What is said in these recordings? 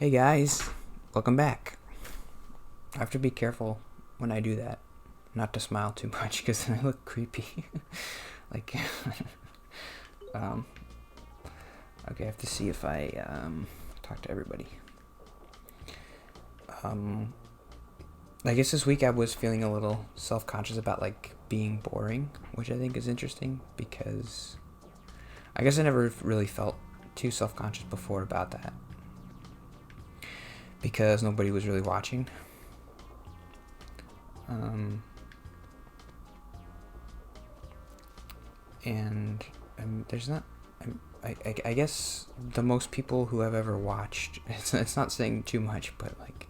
Hey guys, welcome back. I have to be careful when I do that, not to smile too much because then I look creepy. like, okay, I have to see if I talk to everybody. I guess this week I was feeling a little self-conscious about like being boring, which I think is interesting because I guess I never really felt too self-conscious before about that. Because nobody was really watching. And there's not. I guess the most people who have ever watched. It's not saying too much, but like,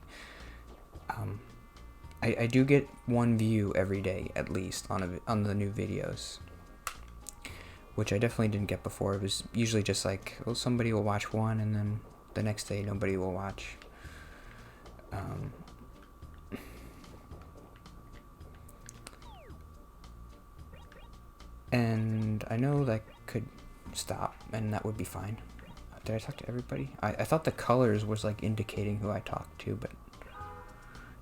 I do get one view every day at least on the new videos, which I definitely didn't get before. It was usually just like, well, somebody will watch one, and then the next day nobody will watch. And I know that could stop, and that would be fine. Did I talk to everybody? I thought the colors was like indicating who I talked to, but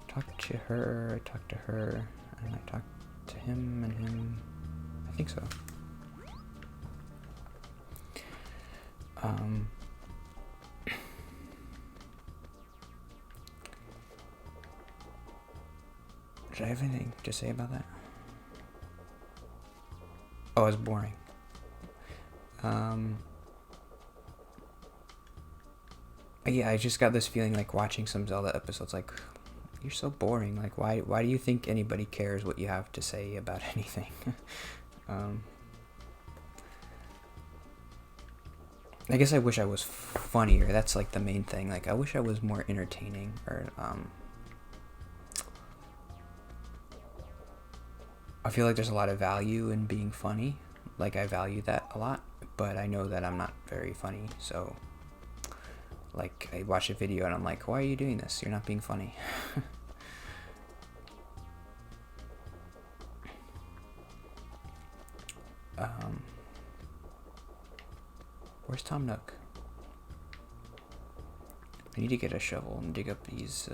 I talked to her, and I talked to him and him. I think so. Did I have anything to say about that? Oh, it's boring. Yeah, I just got this feeling like watching some Zelda episodes, like, you're so boring. Like, why do you think anybody cares what you have to say about anything? I guess I wish I was funnier. That's like the main thing. Like, I wish I was more entertaining, or I feel like there's a lot of value in being funny. Like, I value that a lot, but I know that I'm not very funny, so like, I watch a video and I'm like, why are you doing this? You're not being funny. Where's Tom Nook? I need to get a shovel and dig up these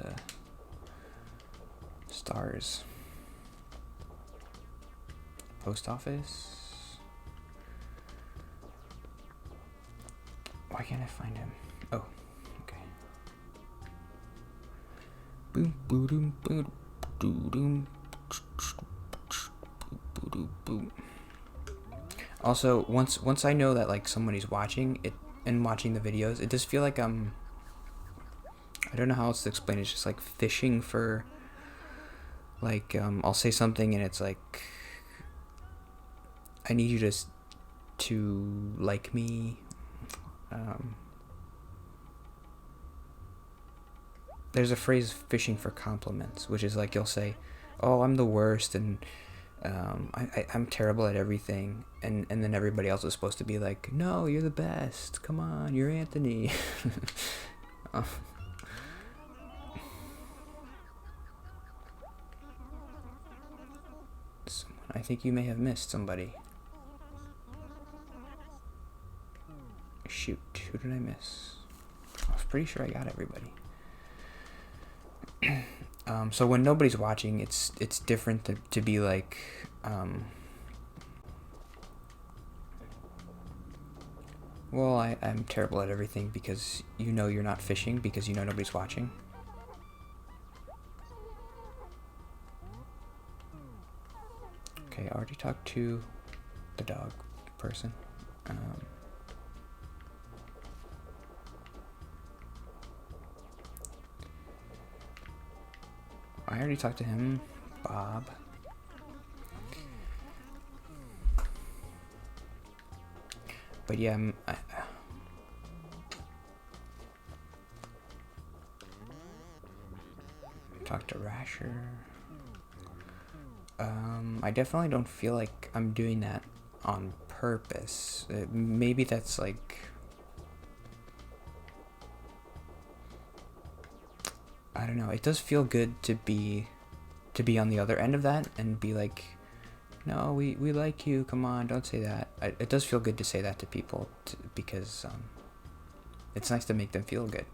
stars. Post office. Why can't I find him? Oh, okay. Boom, boom, boom, boom, boom, boom, boom. Also, once I know that like somebody's watching it and watching the videos, it does feel like I don't know how else to explain it. It's just like fishing for, like, I'll say something and it's like, I need you to like me. There's a phrase, fishing for compliments, which is like, you'll say, oh, I'm the worst, and I'm terrible at everything, and then everybody else is supposed to be like, no, you're the best, come on, you're Anthony. I think you may have missed somebody. Shoot, who did I miss? I was pretty sure I got everybody. So when nobody's watching, it's different to be like, well, I'm terrible at everything, because you know you're not fishing because you know nobody's watching. Okay, I already talked to the dog person. I already talked to him, Bob. But yeah, I talked to Rasher. I definitely don't feel like I'm doing that on purpose. Maybe that's like, I don't know. It does feel good to be on the other end of that and be like, no, we like you. Come on, don't say that. It does feel good to say that to people because it's nice to make them feel good.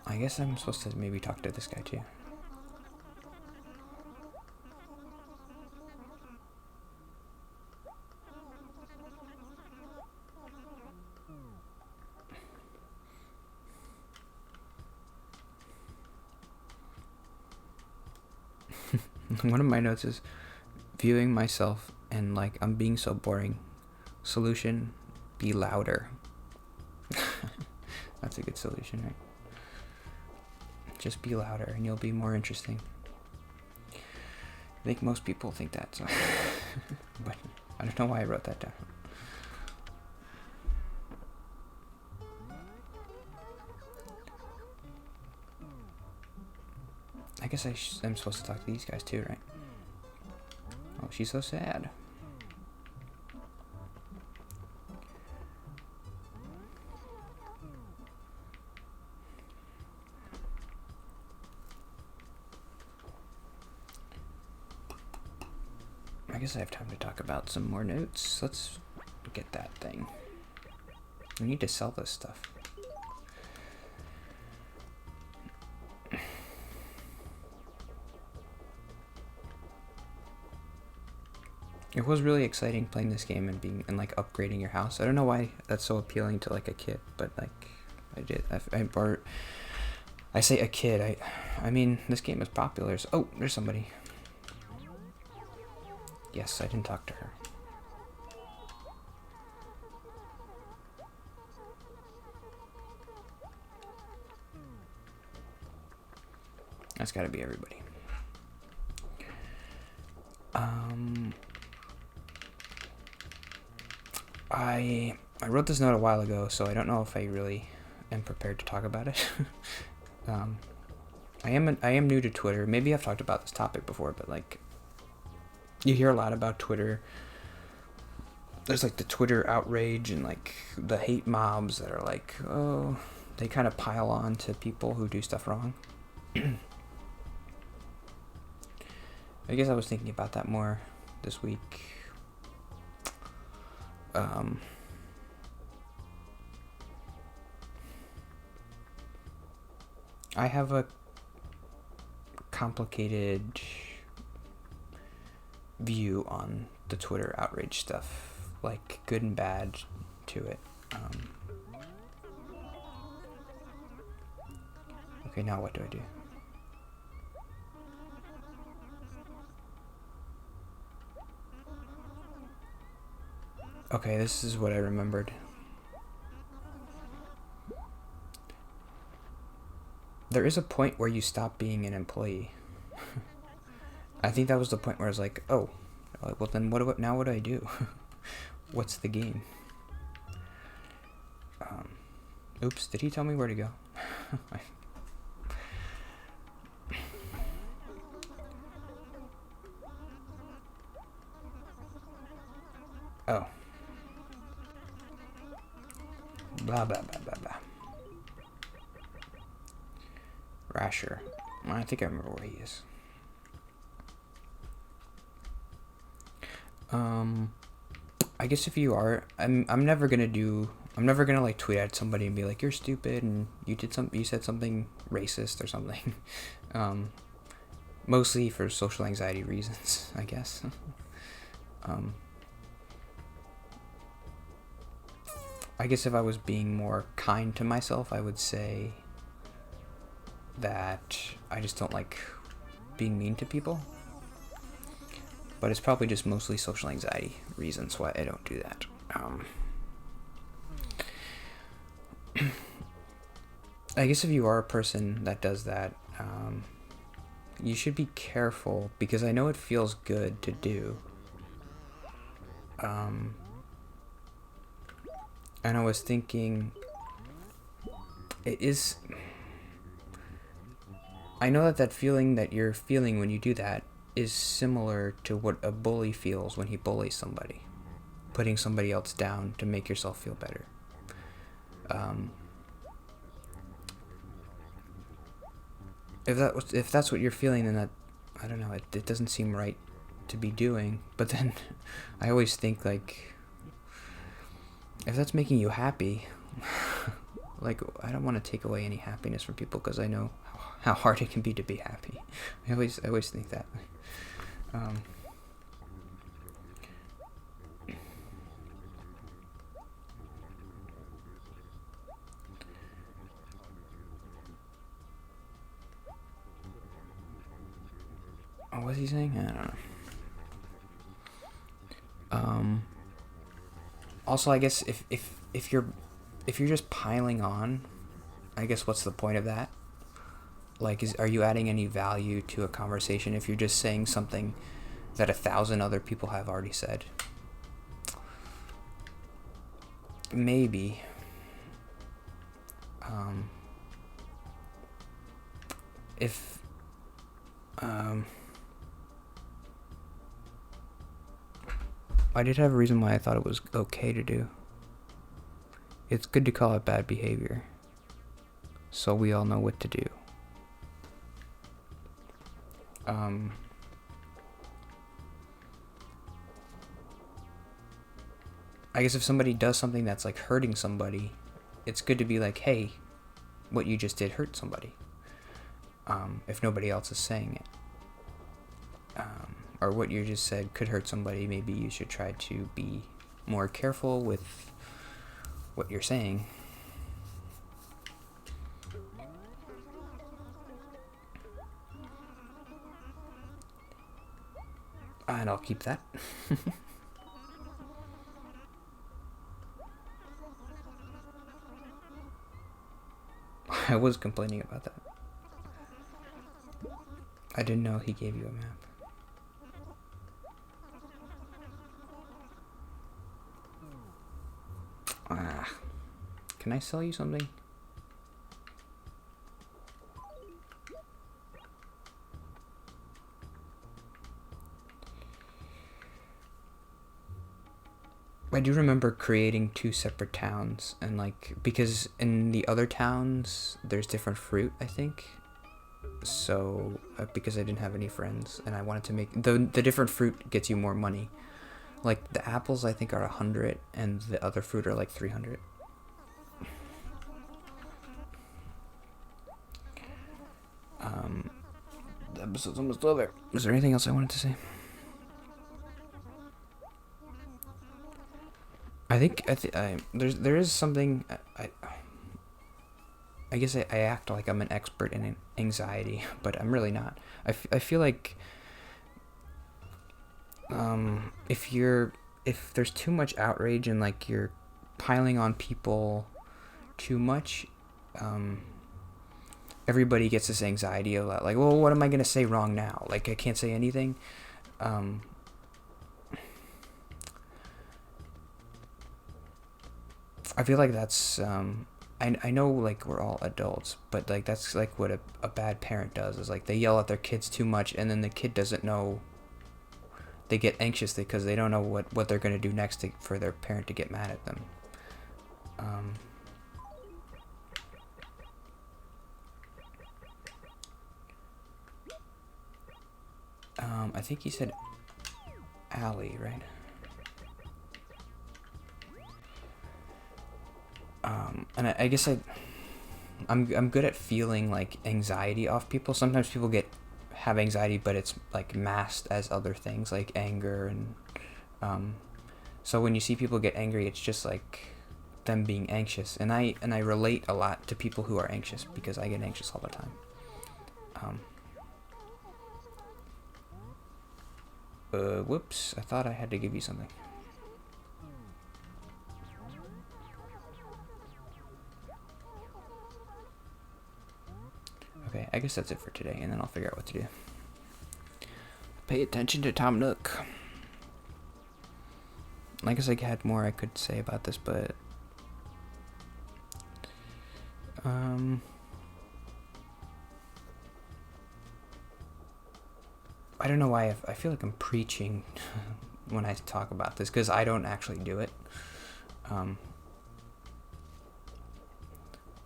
I guess I'm supposed to maybe talk to this guy too. One of my notes is viewing myself and like I'm being so boring. Solution, be louder. That's a good solution, right? Just be louder and you'll be more interesting. I think most people think that, so but I don't know why I wrote that down. I guess I'm supposed to talk to these guys too, right? Oh, she's so sad. I guess I have time to talk about some more notes. Let's get that thing. We need to sell this stuff. It was really exciting playing this game and being and like upgrading your house. I don't know why that's so appealing to like a kid, but like I did. I say a kid. I mean this game is popular. So, oh, there's somebody. Yes, I didn't talk to her. That's got to be everybody. I wrote this note a while ago, so I don't know if I really am prepared to talk about it. I am new to Twitter. Maybe I've talked about this topic before, but like you hear a lot about Twitter. There's like the Twitter outrage and like the hate mobs that are like, oh, they kind of pile on to people who do stuff wrong. I guess I was thinking about that more this week. I have a complicated view on the Twitter outrage stuff, like good and bad to it. Okay, now what do I do? Okay, this is what I remembered. There is a point where you stop being an employee. I think that was the point where I was like, oh, well then what do I do? What's the game? Oops, did he tell me where to go? Oh. Blah, blah, blah, blah, blah. Rasher. I think I remember where he is. I guess if you are, I'm never gonna like tweet at somebody and be like, you're stupid and you said something racist or something. Mostly for social anxiety reasons, I guess. I guess if I was being more kind to myself, I would say that I just don't like being mean to people. But it's probably just mostly social anxiety reasons why I don't do that. I guess if you are a person that does that, you should be careful because I know it feels good to do. And I was thinking, I know that feeling that you're feeling when you do that is similar to what a bully feels when he bullies somebody, putting somebody else down to make yourself feel better. If that's what you're feeling, then that, I don't know, it doesn't seem right to be doing. But then I always think like, if that's making you happy, like, I don't want to take away any happiness from people because I know how hard it can be to be happy. I always think that. What was he saying? I don't know. Also, I guess if you're just piling on, I guess what's the point of that? Like, are you adding any value to a conversation if you're just saying something that 1,000 other people have already said? Maybe. If I did have a reason why I thought it was okay to do. It's good to call it bad behavior, so we all know what to do. I guess if somebody does something that's like hurting somebody, it's good to be like, hey, what you just did hurt somebody. If nobody else is saying it. Or what you just said could hurt somebody, maybe you should try to be more careful with what you're saying. And I'll keep that. I was complaining about that. I didn't know he gave you a map. Can I sell you something? I do remember creating 2 separate towns, and like, because in the other towns there's different fruit, I think. So because I didn't have any friends and I wanted to make the different fruit gets you more money. Like the apples I think are 100 and the other fruit are like 300. The episode's almost over. Is there anything else I wanted to say? I think there is something I guess I act like I'm an expert in anxiety, but I'm really not. I feel like if there's too much outrage and like you're piling on people too much, everybody gets this anxiety a lot. Like, well, what am I gonna say wrong now? Like, I can't say anything. I feel like that's I know like we're all adults, but like that's like what a bad parent does, is like they yell at their kids too much and then the kid doesn't know. They get anxious because they don't know what they're going to do next for their parent to get mad at them. I think he said Allie, right? And I guess I'm good at feeling like anxiety off people. Sometimes people have anxiety, but it's like masked as other things like anger, and so when you see people get angry, it's just like them being anxious, and I relate a lot to people who are anxious because I get anxious all the time. Whoops, I thought I had to give you something. Okay, I guess that's it for today, and then I'll figure out what to do. Pay attention to Tom Nook. I guess I had more I could say about this, but I don't know why I feel like I'm preaching when I talk about this, because I don't actually do it.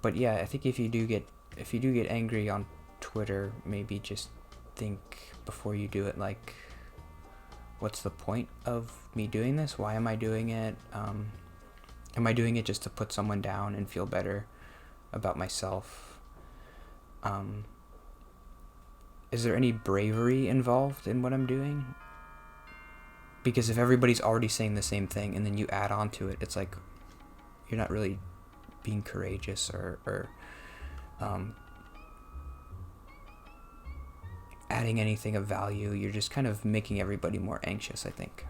But yeah, I think if you do get angry on Twitter, maybe just think before you do it, like, what's the point of me doing this? Why am I doing it? Am I doing it just to put someone down and feel better about myself? Is there any bravery involved in what I'm doing? Because if everybody's already saying the same thing and then you add on to it, it's like you're not really being courageous or adding anything of value. You're just kind of making everybody more anxious, I think.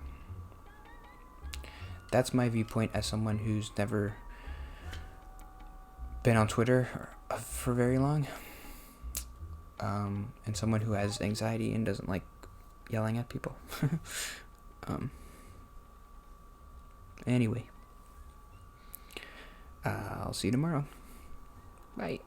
That's my viewpoint as someone who's never been on Twitter for very long. And someone who has anxiety and doesn't like yelling at people. Anyway, I'll see you tomorrow. Bye.